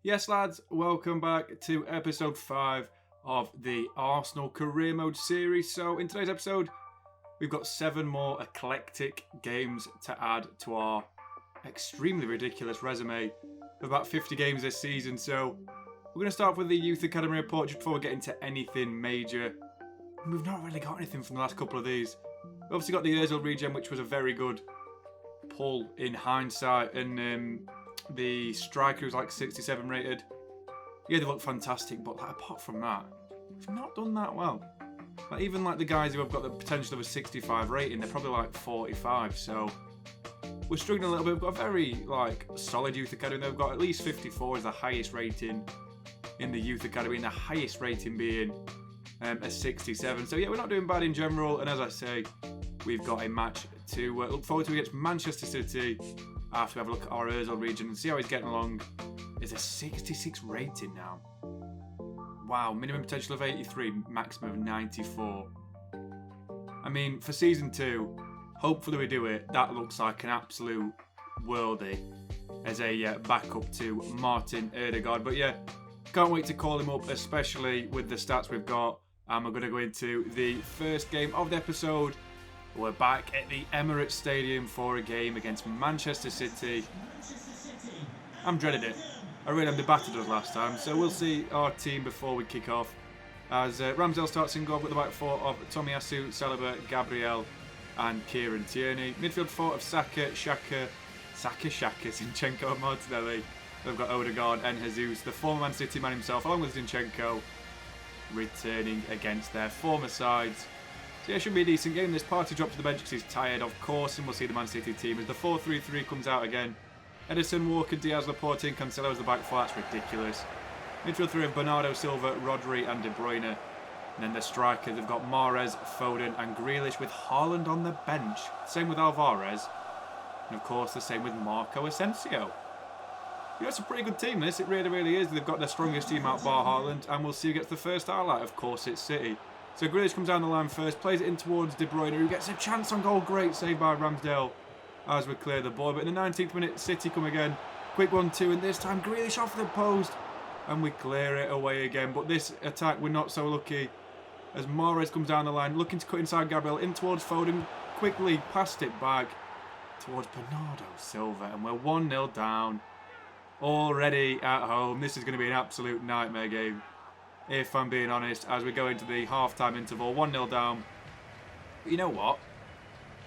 Yes, lads, welcome back to episode 5 of the Arsenal Career Mode series. So, in today's episode, we've got 7 more eclectic games to add to our extremely ridiculous resume of about 50 games this season. So, we're going to start with the Youth Academy report just before we get into anything major. We've not really got anything from the last couple of these. We've obviously got the Ozil regen, which was a very good pull in hindsight, and the striker was like 67 rated. Yeah, they look fantastic, but apart from that, we've not done that well. Even the guys who have got the potential of a 65 rating, they're probably like 45, so we're struggling a little bit. We've got a very solid youth academy. They've got at least 54 as the highest rating in the youth academy, and the highest rating being a 67. So yeah, we're not doing bad in general, and as I say, we've got a match to look forward to against Manchester City after we have a look at our Ozil region and see how he's getting along. It's a 66 rating now. Wow, minimum potential of 83, maximum of 94. I mean, for season 2, hopefully we do it. That looks like an absolute worldie as a backup to Martin Ødegaard. But yeah, can't wait to call him up, especially with the stats we've got. And we're going to go into the first game of the episode. We're back at the Emirates Stadium for a game against Manchester City. I'm dreading it. I really am. They battered us last time, so we'll see our team before we kick off. As Ramsdale starts in goal with the back four of Tomiyasu, Saliba, Gabreil and Kieran Tierney. Midfield four of Saka, Zinchenko and Martinelli. They've got Ødegaard and Jesus, the former Man City man himself, along with Zinchenko, returning against their former sides. So yeah, it should be a decent game. This party dropped to the bench because he's tired, of course, and we'll see the Man City team as the 4-3-3 comes out again. Edison, Walker, Diaz, Laporte and Cancelo as the back four. That's ridiculous. Midfield three of Bernardo Silva, Rodri and De Bruyne. And then the strikers, they've got Mahrez, Foden and Grealish with Haaland on the bench. Same with Alvarez. And of course the same with Marco Asensio. Yeah, it's a pretty good team, this. It really, really is. They've got their strongest team out bar Haaland, and we'll see who gets the first highlight. Of course, it's City. So Grealish comes down the line first, plays it in towards De Bruyne, who gets a chance on goal. Great save by Ramsdale as we clear the ball. But in the 19th minute, City come again. Quick 1-2, and this time Grealish off the post, and we clear it away again. But this attack, we're not so lucky, as Mahrez comes down the line, looking to cut inside Gabreil, in towards Foden, quickly passed it back towards Bernardo Silva, and we're 1-0 down. Already at home. This is going to be an absolute nightmare game, if I'm being honest, as we go into the half-time interval. 1-0 down. But you know what?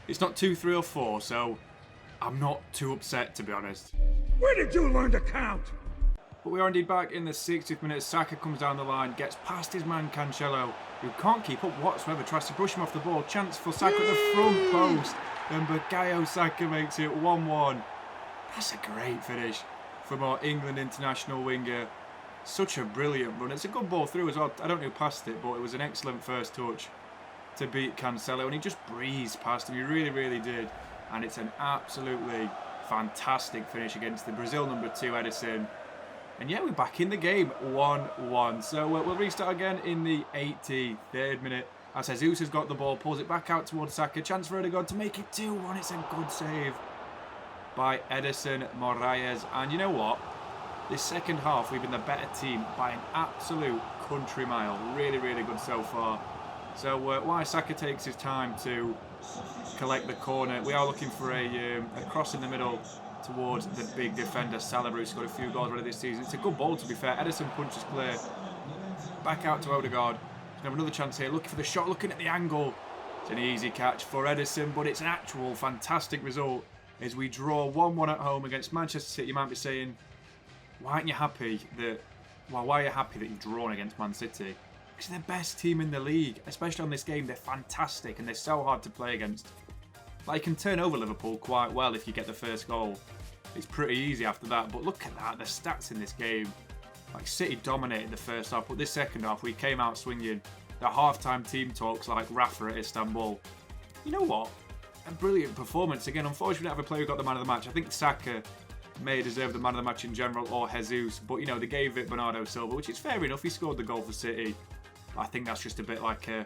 It's not 2, 3 or 4, so I'm not too upset, to be honest. Where did you learn to count? But we are indeed back in the 60th minute. Saka comes down the line, gets past his man Cancelo, who can't keep up whatsoever, tries to brush him off the ball. Chance for Saka at the front post. Then Bukayo Saka makes it 1-1. That's a great finish from our England international winger. Such a brilliant run. It's a good ball through as well. I don't know who passed it, but it was an excellent first touch to beat Cancelo, and he just breezed past him. He really, really did. And it's an absolutely fantastic finish against the Brazil number 2, Edison. And yeah, we're back in the game, 1-1. So we'll restart again in the 83rd minute. As Jesus has got the ball, pulls it back out towards Saka. Chance for Ødegaard to make it 2-1. It's a good save by Edison Moraes. And you know what? This second half, we've been the better team by an absolute country mile. Really, really good so far. So while Saka takes his time to collect the corner, we are looking for a cross in the middle towards the big defender Saliba, who's scored a few goals already this season. It's a good ball, to be fair. Edison punches clear. Back out to Ødegaard. Going to have another chance here. Looking for the shot, looking at the angle. It's an easy catch for Edison, but it's an actual fantastic result as we draw 1-1 at home against Manchester City. You might be saying, why aren't you happy that... Well, why are you happy that you've drawn against Man City? Because they're the best team in the league, especially on this game. They're fantastic and they're so hard to play against. You can turn over Liverpool quite well if you get the first goal. It's pretty easy after that, but look at that, the stats in this game. City dominated the first half, but this second half we came out swinging. The half-time team talks like Rafa at Istanbul. You know what? A brilliant performance. Again, unfortunately we don't have a player who got the man of the match. I think Saka may deserve the man of the match in general, or Jesus, but they gave it Bernardo Silva, which is fair enough. He scored the goal for City. I think that's just a bit like a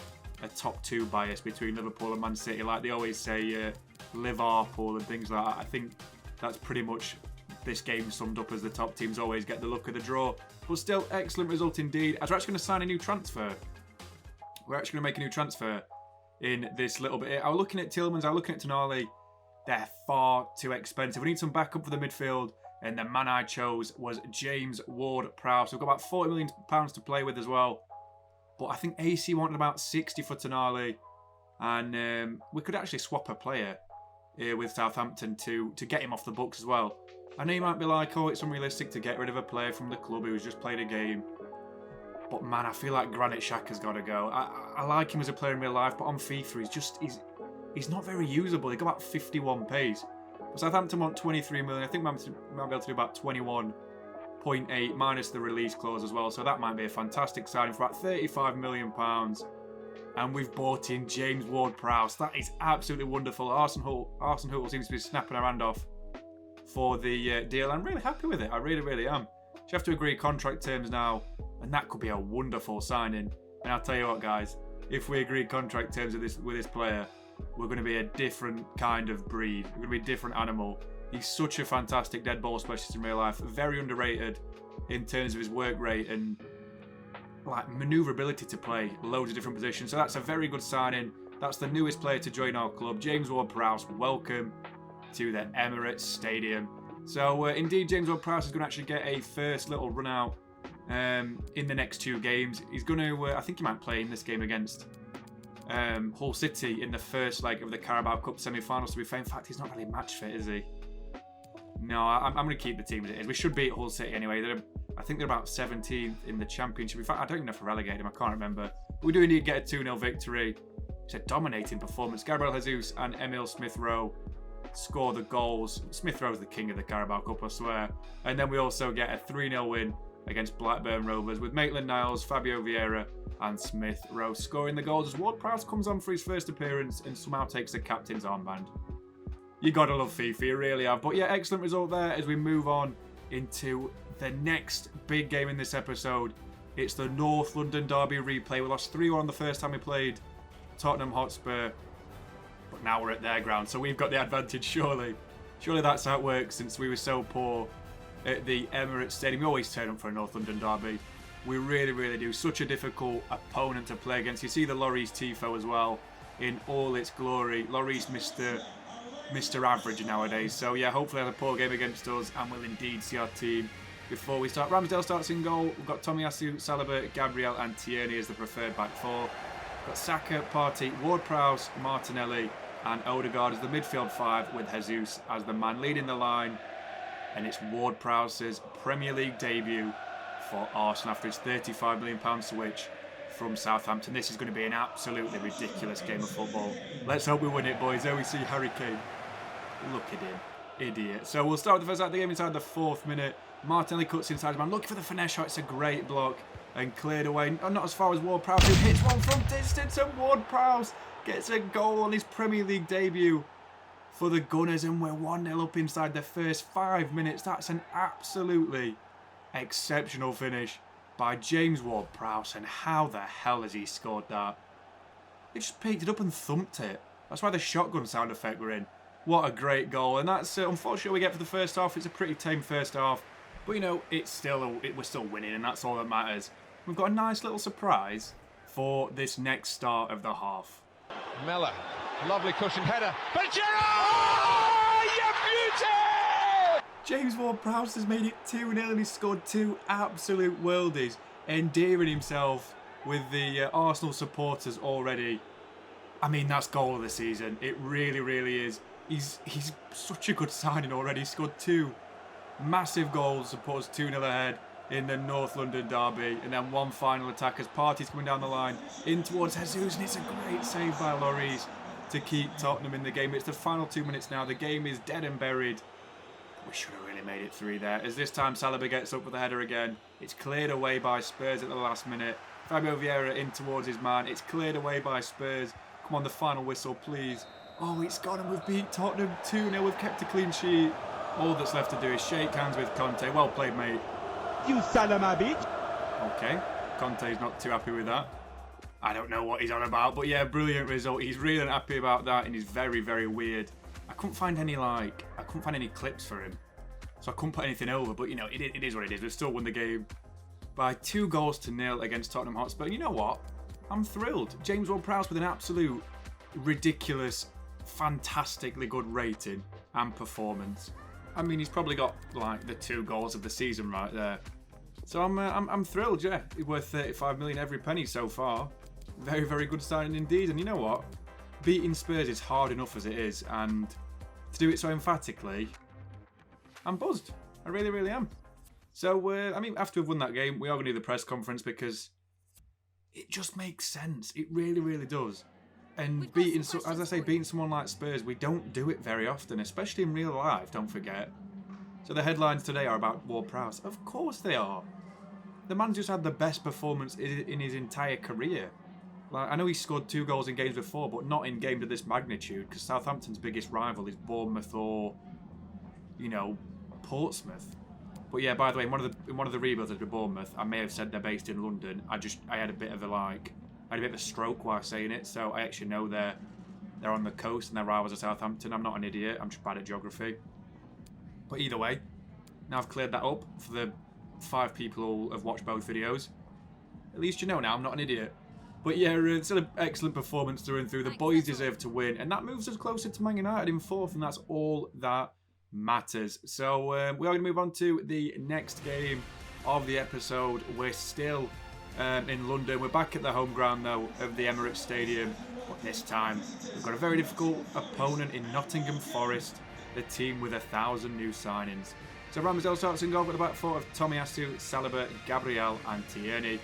top 2 bias between Liverpool and Man City, like they always say, Liverpool and things like that. I think that's pretty much this game summed up as the top teams always get the luck of the draw. But still, excellent result indeed. As we're actually going to sign a new transfer. We're actually going to make a new transfer in this little bit. I was looking at Tillmans, I was looking at Tonali. They're far too expensive. We need some backup for the midfield. And the man I chose was James Ward-Prowse. We've got about £40 million to play with as well. But I think AC wanted about 60 for Tonali. And we could actually swap a player here with Southampton to get him off the books as well. I know you might be like, oh, it's unrealistic to get rid of a player from the club who's just played a game. But man, I feel like Granit Xhaka's got to go. I like him as a player in real life, but on FIFA, he's not very usable. He got about 51 pace. But Southampton want 23 million. I think we might be able to do about 21.8 minus the release clause as well. So that might be a fantastic signing for about £35 million. And we've bought in James Ward-Prowse. That is absolutely wonderful. Arsene Wenger seems to be snapping her hand off for the deal. I'm really happy with it. I really, really am. You have to agree contract terms now, and that could be a wonderful signing. And I'll tell you what, guys, if we agree contract terms with this player, we're going to be a different kind of breed. We're going to be a different animal. He's such a fantastic dead ball specialist in real life. Very underrated in terms of his work rate and like manoeuvrability to play loads of different positions. So that's a very good signing. That's the newest player to join our club, James Ward-Prowse. Welcome to the Emirates Stadium. So indeed, James Ward-Prowse is going to actually get a first little run out in the next 2 games. He's going to, I think he might play in this game against Hull City in the first leg of the Carabao Cup semi-finals. To be fair, in fact, he's not really match fit, is he? No, I'm going to keep the team as it is. We should beat Hull City anyway. I think they're about 17th in the Championship. In fact, I don't even know if we relegated them. I can't remember. But we do indeed get a 2-0 victory. It's a dominating performance. Gabreil Jesus and Emil Smith-Rowe score the goals. Smith-Rowe's the king of the Carabao Cup, I swear. And then we also get a 3-0 win against Blackburn Rovers with Maitland-Niles, Fabio Viera and Smith-Rowe scoring the goals as Ward-Prowse comes on for his first appearance and somehow takes the captain's armband. You gotta love FIFA, you really have. But yeah, excellent result there as we move on into the next big game in this episode. It's the North London Derby replay. We lost 3-1 the first time we played Tottenham Hotspur, but now we're at their ground, so we've got the advantage, surely. Surely that's how it works, since we were so poor at the Emirates Stadium. We always turn up for a North London derby. We really, really do. Such a difficult opponent to play against. You see the Lloris tifo as well in all its glory. Lloris Mr. Average nowadays. So yeah, hopefully have a poor game against us, and we'll indeed see our team before we start. Ramsdale starts in goal. We've got Tomiyasu, Saliba, Gabreil and Tierney as the preferred back four. We've got Saka, Partey, Ward-Prowse, Martinelli and Odegaard as the midfield 5 with Jesus as the man leading the line. And it's Ward-Prowse's Premier League debut for Arsenal after his £35 million switch from Southampton. This is going to be an absolutely ridiculous game of football. Let's hope we win it, boys. There we see Harry Kane. Look at him. Idiot. So we'll start with the first half of the game inside the 4th minute. Martinelli cuts inside his man, looking for the finesse shot. It's a great block and cleared away. Not as far as Ward-Prowse, who hits one from distance, and Ward-Prowse gets a goal on his Premier League debut for the Gunners, and we're 1-0 up inside the first 5 minutes. That's an absolutely exceptional finish by James Ward-Prowse, and how the hell has he scored that? He just picked it up and thumped it. That's why the shotgun sound effect we're in. What a great goal, and that's unfortunately what we get for the first half. It's a pretty tame first half, but you know, we're still winning, and that's all that matters. We've got a nice little surprise for this next start of the half. Mella, lovely cushion header, but Gerrard! You beauty! James Ward-Prowse has made it 2-0 and he's scored 2 absolute worldies, endearing himself with the Arsenal supporters already. I mean, that's goal of the season. It really, really is. He's such a good signing already. He scored 2 massive goals to put us 2-0 ahead in the North London derby, and then one final attack as Partey's coming down the line in towards Jesus, and it's a great save by Lloris to keep Tottenham in the game. It's the final 2 minutes now. The game is dead and buried. We should have really made it 3 there, as this time Saliba gets up with the header again. It's cleared away by Spurs at the last minute. Fabio Viera in towards his man. It's cleared away by Spurs. Come on, the final whistle, please. Oh, it's gone, and we've beat Tottenham 2-0. We've kept a clean sheet. All that's left to do is shake hands with Conte. Well played, mate. You son of a bitch. Okay, Conte's not too happy with that. I don't know what he's on about, but yeah, brilliant result. He's really happy about that, and he's very, very weird. I couldn't find any clips for him. so I couldn't put anything over. But, you know, it is what it is. We've still won the game by 2-0 against Tottenham Hotspur. And you know what? I'm thrilled. James Ward-Prowse with an absolute ridiculous, fantastically good rating and performance. I mean, he's probably got, like, the 2 goals of the season right there. So I'm thrilled, yeah. He's worth 35 million every penny so far. Very, very good signing indeed. And you know what? Beating Spurs is hard enough as it is, and to do it so emphatically, I'm buzzed. I really, really am. So, I mean, after we've won that game, we are going to do the press conference because it just makes sense. It really, really does. And beating, as I say, beating someone like Spurs, we don't do it very often, especially in real life, don't forget. So the headlines today are about Ward-Prowse. Of course they are. The man just had the best performance in his entire career. Like, I know he scored 2 goals in games before, but not in games of this magnitude, because Southampton's biggest rival is Bournemouth or, you know, Portsmouth. But yeah, by the way, in one of the rebuilds at Bournemouth, I may have said they're based in London. I had a bit of a stroke while saying it, so I actually know they're on the coast and their rivals are Southampton. I'm not an idiot. I'm just bad at geography. But either way, now I've cleared that up for the 5 people who have watched both videos. At least you know now I'm not an idiot. But yeah, it's still an excellent performance through and through. The boys deserve to win, and that moves us closer to Man United in 4th, and that's all that matters. So we are going to move on to the next game of the episode. We're still in London. We're back at the home ground though of the Emirates Stadium, but this time we've got a very difficult opponent in Nottingham Forest, the team with 1,000 new signings. So Ramsdale starts in goal with the back 4 of Tomiyasu, Saliba, Gabreil and Tierney.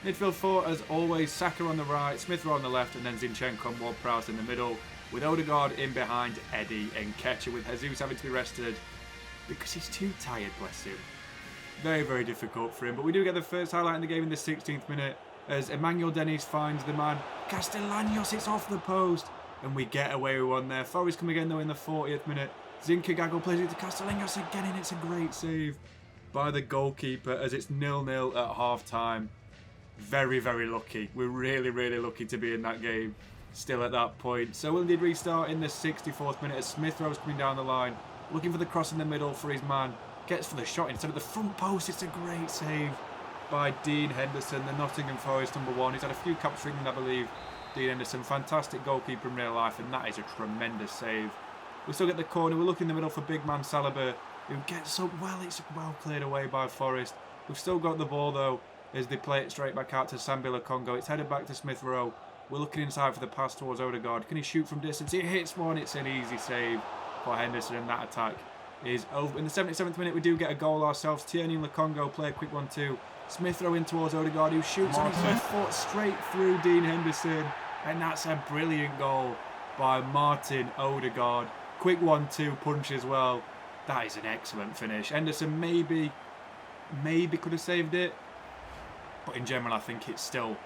Midfield 4 as always, Saka on the right, Smith Rowe on the left, and then Zinchenko and Ward-Prowse in the middle, with Odegaard in behind Eddie and Ketcher, with Jesus having to be rested because he's too tired, bless him. Very, very difficult for him. But we do get the first highlight in the game in the 16th minute as Emmanuel Dennis finds the man Castellanos. It's off the post and we get away with one there. Forest come again though in the 40th minute. Zinchenko plays it to Castellanos again, and it's a great save by the goalkeeper as it's 0-0 at half time. Very, very lucky. We're really, really lucky to be in that game still at that point. So we'll indeed restart in the 64th minute as Smith Rowe's coming down the line, looking for the cross in the middle for his man. Gets for the shot instead of the front post. It's a great save by Dean Henderson, the Nottingham Forest #1. He's had a few caps for England, I believe. Dean Henderson, fantastic goalkeeper in real life, and that is a tremendous save. We still get the corner. We're looking in the middle for big man Saliba, who gets up well. It's well cleared away by Forest. We've still got the ball though as they play it straight back out to Sambila Congo. It's headed back to Smith Rowe. We're looking inside for the pass towards Odegaard. Can he shoot from distance? He hits one. It's an easy save for Henderson, and that attack is over. In the 77th minute, we do get a goal ourselves. Tierney and Congo play a quick 1-2. Smith Rowe in towards Odegaard, who shoots on his left foot straight through Dean Henderson, and that's a brilliant goal by Martin Odegaard. Quick 1-2 punch as well. That is an excellent finish. Henderson maybe could have saved it, but in general I think it's still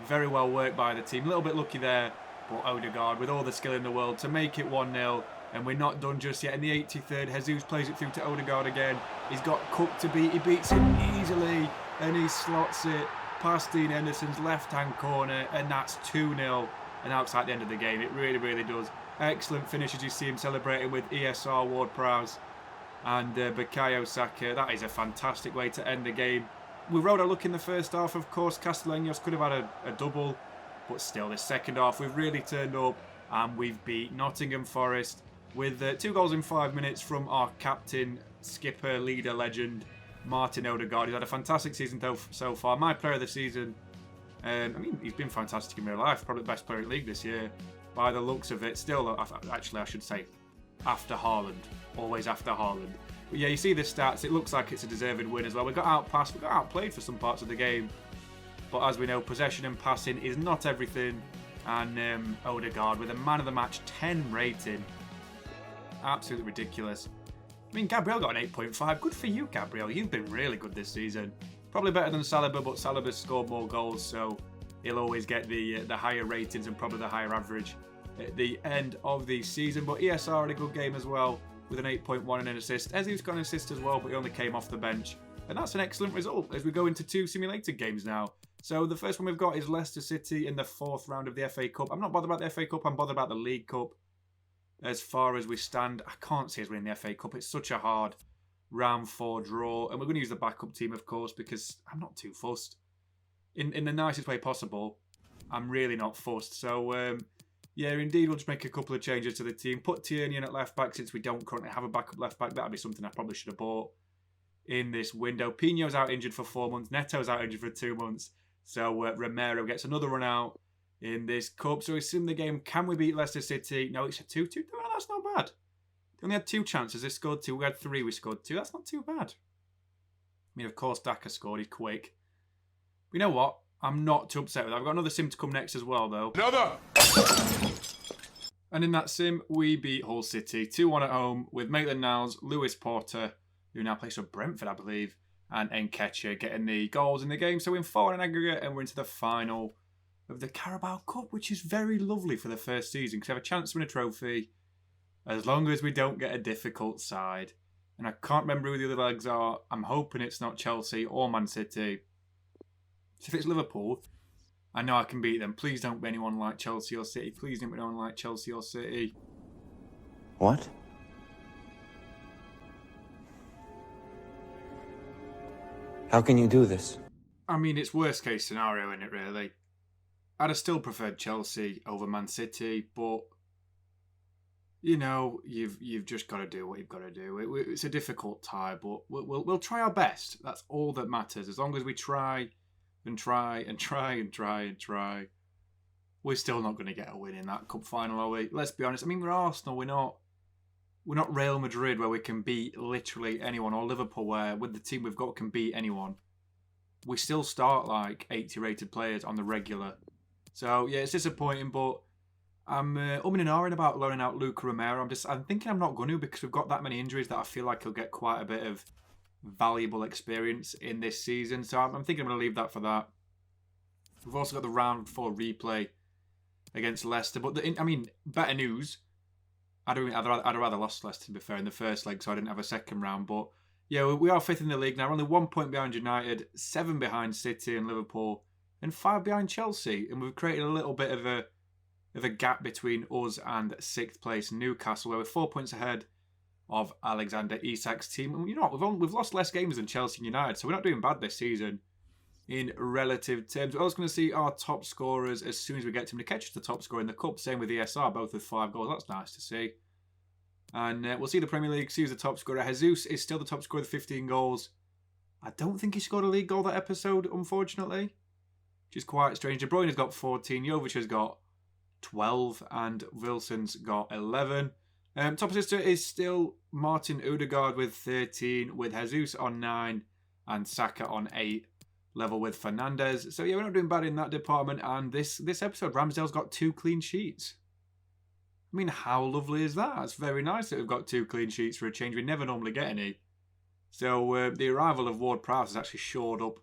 very well worked by the team. A little bit lucky there, but Odegaard with all the skill in the world to make it 1-0, and we're not done just yet. In the 83rd, Jesus plays it through to Odegaard again. He's got Cook to beat. He beats him easily, and he slots it past Dean Henderson's left-hand corner, and that's 2-0. And outside the end of the game, it really, really does. Excellent finish as you see him celebrating with ESR, Ward-Prowse and Bukayo Saka. That is a fantastic way to end the game. We rode a look in the first half, of course. Castellanos could have had a double, but still, the second half, we've really turned up and we've beat Nottingham Forest with 2 goals in 5 minutes from our captain, skipper, leader, legend, Martin Odegaard. He's had a fantastic season so far. My player of the season. I mean, he's been fantastic in real life. Probably the best player in the league this year, by the looks of it. Still, actually, I should say, after Haaland. Always after Haaland. But yeah, you see the stats. It looks like it's a deserved win as well. We got outpassed. We got outplayed for some parts of the game. But as we know, possession and passing is not everything. And Odegaard with a man of the match 10 rating. Absolutely ridiculous. I mean, Gabreil got an 8.5. Good for you, Gabreil. You've been really good this season. Probably better than Saliba, but Saliba's scored more goals, so he'll always get the higher ratings and probably the higher average at the end of the season. But ESR had a good game as well, with an 8.1 and an assist. Ezeu's got an assist as well, but he only came off the bench. And that's an excellent result as we go into 2 simulated games now. So the first one we've got is Leicester City in the 4th round of the FA Cup. I'm not bothered about the FA Cup, I'm bothered about the League Cup. As far as we stand, I can't see us winning the FA Cup. It's such a hard round 4 draw. And we're going to use the backup team, of course, because I'm not too fussed. In the nicest way possible, I'm really not fussed. So, yeah, indeed, we'll just make a couple of changes to the team. Put Tierney in at left-back since we don't currently have a backup left-back. That would be something I probably should have bought in this window. Pino's out injured for 4 months. Neto's out injured for 2 months. So, Romero gets another run out in this cup. So, we sim the game. Can we beat Leicester City? No, it's a 2-2. No, that's not bad. They only had 2 chances. They scored 2. We had 3. We scored 2. That's not too bad. I mean, of course, Daka scored. He's quick. But you know what? I'm not too upset with that. I've got another sim to come next as well, though. Another! And in that sim, we beat Hull City 2-1 at home with Maitland-Niles, Lewis Porter, who now plays for Brentford, I believe, and Nketiah getting the goals in the game. So we're in 4 in aggregate, and we're into the final of the Carabao Cup, which is very lovely for the first season because we have a chance to win a trophy as long as we don't get a difficult side. And I can't remember who the other legs are. I'm hoping it's not Chelsea or Man City. So if it's Liverpool, I know I can beat them. Please don't be anyone like Chelsea or City. Please don't be anyone like Chelsea or City. What? How can you do this? I mean, it's worst case scenario, isn't it, really? I'd have still preferred Chelsea over Man City, but you know, you've just got to do what you've got to do. It's a difficult tie, but we'll try our best. That's all that matters. As long as we try and try and try and try and try, we're still not going to get a win in that cup final, are we? Let's be honest. I mean, we're Arsenal. We're not Real Madrid where we can beat literally anyone, or Liverpool where with the team we've got can beat anyone. We still start like 80 rated players on the regular. So yeah, it's disappointing, but I'm umming and ahhing about loaning out Luca Romero. I'm thinking I'm not going to because we've got that many injuries that I feel like he'll get quite a bit of valuable experience in this season. So I'm thinking I'm going to leave that for that. We've also got the round 4 replay against Leicester. But better news. I'd rather lost Leicester, to be fair, in the first leg, so I didn't have a second round. But yeah, we are 5th in the league now. We're only 1 point behind United, 7 behind City and Liverpool, and 5 behind Chelsea. And we've created a little bit of a gap between us and 6th place Newcastle, where we're 4 points ahead of Alexander Isak's team. And you know what? We've lost less games than Chelsea and United, so we're not doing bad this season in relative terms. We're also going to see our top scorers as soon as we get to him. Nketiah's the top scorer in the cup, same with ESR, both with 5 goals. That's nice to see. And we'll see the Premier League, see who's the top scorer. Jesus is still the top scorer with 15 goals. I don't think he scored a league goal that episode, unfortunately, which is quite strange. De Bruyne has got 14, Jovic has got 12, and Wilson's got 11. Top assister is still Martin Odegaard with 13, with Jesus on 9 and Saka on 8, level with Fernandes. So yeah, we're not doing bad in that department. And this episode, Ramsdale's got 2 clean sheets. I mean, how lovely is that? It's very nice that we've got 2 clean sheets for a change. We never normally get any. So the arrival of Ward-Prowse has actually shored up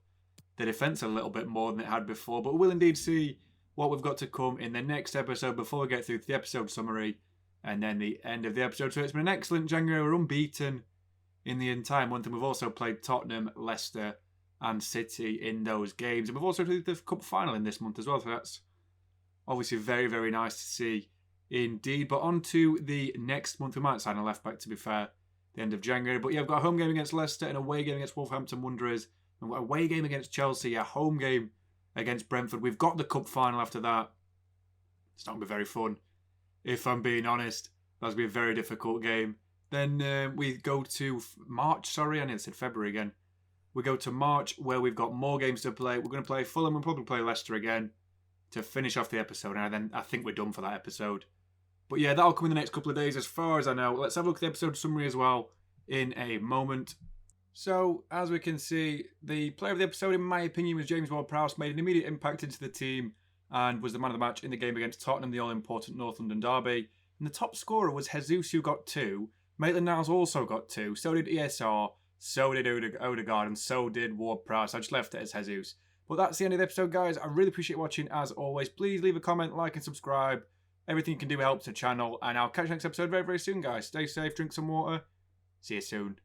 the defence a little bit more than it had before. But we'll indeed see what we've got to come in the next episode before we get through to the episode summary and then the end of the episode. So it's been an excellent January. We're unbeaten in the entire month, and we've also played Tottenham, Leicester and City in those games. And we've also played the cup final in this month as well, so that's obviously very, very nice to see indeed. But on to the next month. We might sign a left-back, to be fair, the end of January. But yeah, we've got a home game against Leicester, an away game against Wolverhampton Wanderers, an away game against Chelsea, a home game against Brentford. We've got the cup final after that. It's not going to be very fun, if I'm being honest. That's going to be a very difficult game. Then we go to March. I nearly said February again. We go to March, where we've got more games to play. We're going to play Fulham. We'll probably play Leicester again to finish off the episode. And then I think we're done for that episode. But yeah, that'll come in the next couple of days as far as I know. Let's have a look at the episode summary as well in a moment. So, as we can see, the player of the episode, in my opinion, was James Ward-Prowse. Made an immediate impact into the team and was the man of the match in the game against Tottenham, the all-important North London derby. And the top scorer was Jesus, who got 2. Maitland-Niles also got 2. So did ESR. So did Odegaard. And so did Ward-Prowse. I just left it as Jesus. But that's the end of the episode, guys. I really appreciate watching, as always. Please leave a comment, like and subscribe. Everything you can do helps the channel. And I'll catch you next episode very, very soon, guys. Stay safe, drink some water. See you soon.